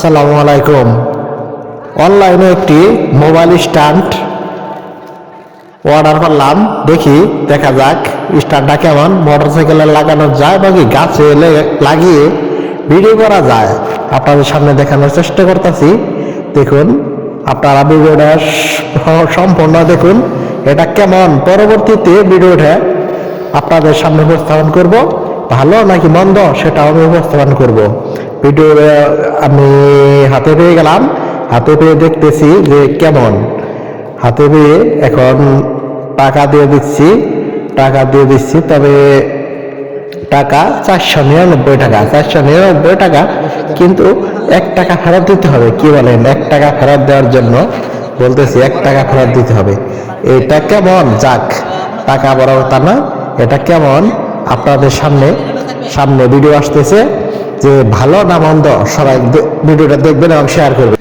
আসসালামু আলাইকুম। অনলাইনে একটি মোবাইল স্ট্যান্ড অর্ডার করলাম, দেখা যাক স্ট্যান্ডটা কেমন। মোটরসাইকেলে লাগানো যায় বা কি গাছে লাগিয়ে ভিডিও করা যায়, আপনাদের সামনে দেখানোর চেষ্টা করতেছি। দেখুন, আপনারা ভিডিওটা সম্পূর্ণ দেখুন, এটা কেমন। পরবর্তীতে ভিডিওটা আপনাদের সামনে উপস্থাপন করব, ভালো নাকি মন্দ সেটাও আমি উপস্থাপন করব। ভিডিও আমি হাতে পেয়ে গেলাম, হাতে পেয়ে দেখতেছি যে কেমন। হাতে পেয়ে এখন টাকা দিয়ে দিচ্ছি, তবে টাকা 499 টাকা, 499 টাকা। কিন্তু 1 টাকা ফেরত দিতে হবে। কি বলেন? 1 টাকা ফেরত দেওয়ার জন্য বলতেছি, 1 টাকা ফেরত দিতে হবে। এটা কেমন? যাক, টাকা বড় কথা না, এটা কেমন আপনাদের সামনে ভিডিও আসতেছে, যে ভালো না মন্দ সবাই ভিডিওটা দেখবেন এবং শেয়ার করবেন।